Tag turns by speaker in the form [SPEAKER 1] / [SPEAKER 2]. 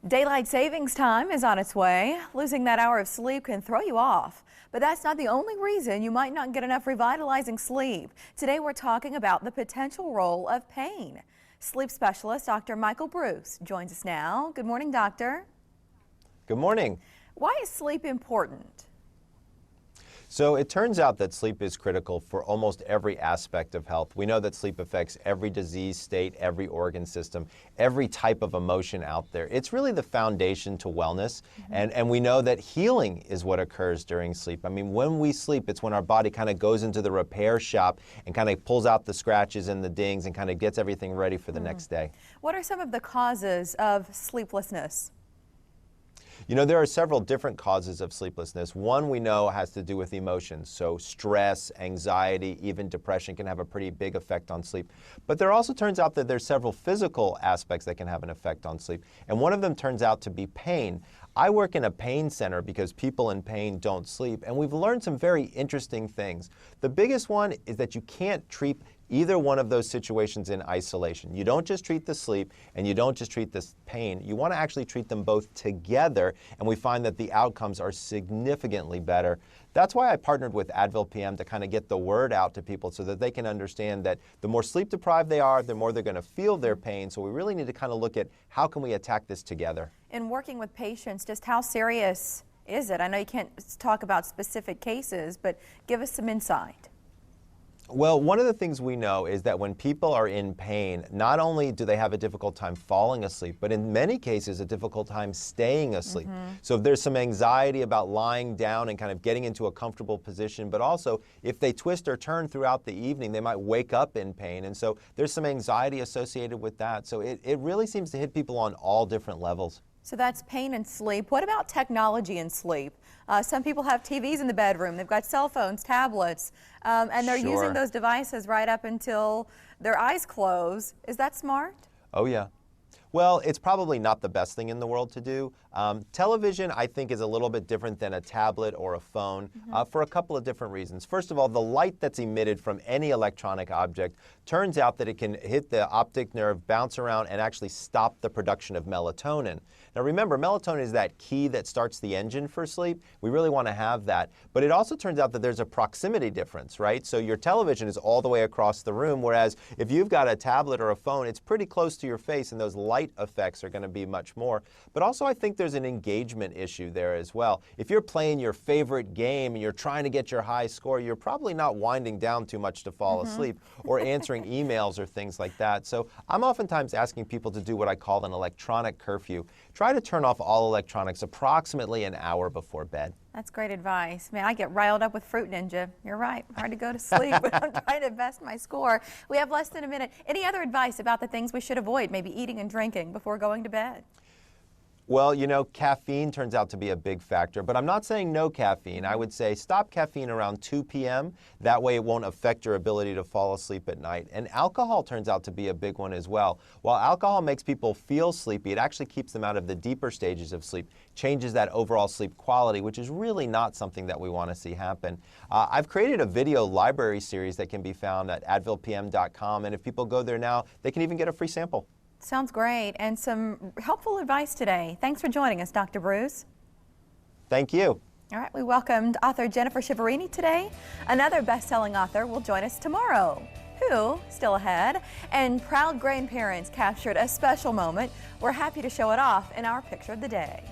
[SPEAKER 1] Daylight savings time is on its way. Losing that hour of sleep can throw you off. But that's not the only reason you might not get enough revitalizing sleep. Today we're talking about the potential role of pain. Sleep specialist Dr. Michael Breus joins us now. Good morning, doctor.
[SPEAKER 2] Good morning.
[SPEAKER 1] Why is sleep important?
[SPEAKER 2] So it turns out that sleep is critical for almost every aspect of health. We know that sleep affects every disease state, every organ system, every type of emotion out there. It's really the foundation to wellness, and we know that healing is what occurs during sleep. I mean, when we sleep, it's when our body kind of goes into the repair shop and kind of pulls out the scratches and the dings and kind of gets everything ready for the next day.
[SPEAKER 1] What are some of the causes of sleeplessness?
[SPEAKER 2] You know, there are several different causes of sleeplessness. One we know has to do with emotions. So stress, anxiety, even depression can have a pretty big effect on sleep. But there also turns out that there's several physical aspects that can have an effect on sleep. And one of them turns out to be pain. I work in a pain center because people in pain don't sleep, and we've learned some very interesting things. The biggest one is that you can't treat either one of those situations in isolation. You don't just treat the sleep and you don't just treat the pain. You want to actually treat them both together, and we find that the outcomes are significantly better. That's why I partnered with Advil PM to kind of get the word out to people so that they can understand that the more sleep deprived they are, the more they're going to feel their pain. So we really need to kind of look at how can we attack this together.
[SPEAKER 1] In working with patients, just how serious is it? I know you can't talk about specific cases, but give us some insight.
[SPEAKER 2] Well, one of the things we know is that when people are in pain, not only do they have a difficult time falling asleep, but in many cases a difficult time staying asleep. So if there's some anxiety about lying down and kind of getting into a comfortable position, but also if they twist or turn throughout the evening, they might wake up in pain. And so there's some anxiety associated with that. So it really seems to hit people on all different levels.
[SPEAKER 1] So that's pain and sleep. What about technology and sleep? Some people have TVs in the bedroom. They've got cell phones, tablets, and they're using those devices right up until their eyes close. Is that smart?
[SPEAKER 2] Oh, yeah. Well, it's probably not the best thing in the world to do. Television, I think, is a little bit different than a tablet or a phone for a couple of different reasons. First of all, the light that's emitted from any electronic object turns out that it can hit the optic nerve, bounce around, and actually stop the production of melatonin. Now remember, melatonin is that key that starts the engine for sleep. We really want to have that. But it also turns out that there's a proximity difference, right? So your television is all the way across the room, whereas if you've got a tablet or a phone, it's pretty close to your face, and those light effects are going to be much more. But also I think there's an engagement issue there as well. If you're playing your favorite game and you're trying to get your high score, you're probably not winding down too much to fall asleep or answering emails or things like that. So I'm oftentimes asking people to do what I call an electronic curfew. Try to turn off all electronics approximately an hour before bed.
[SPEAKER 1] That's great advice. Man, I get riled up with Fruit Ninja. You're right. Hard to go to sleep when I'm trying to best my score. We have less than a minute. Any other advice about the things we should avoid, maybe eating and drinking before going to bed?
[SPEAKER 2] Well, you know, caffeine turns out to be a big factor, but I'm not saying no caffeine. I would say stop caffeine around 2 p.m. That way it won't affect your ability to fall asleep at night. And alcohol turns out to be a big one as well. While alcohol makes people feel sleepy, it actually keeps them out of the deeper stages of sleep, changes that overall sleep quality, which is really not something that we want to see happen. I've created a video library series that can be found at advilpm.com, and if people go there now, they can even get a free sample.
[SPEAKER 1] Sounds great, and some helpful advice today. Thanks for joining us, Dr. Breus.
[SPEAKER 2] Thank you.
[SPEAKER 1] All right, we welcomed author Jennifer Shiverini today. Another best-selling author will join us tomorrow. Who, still ahead, and proud grandparents captured a special moment. We're happy to show it off in our Picture of the Day.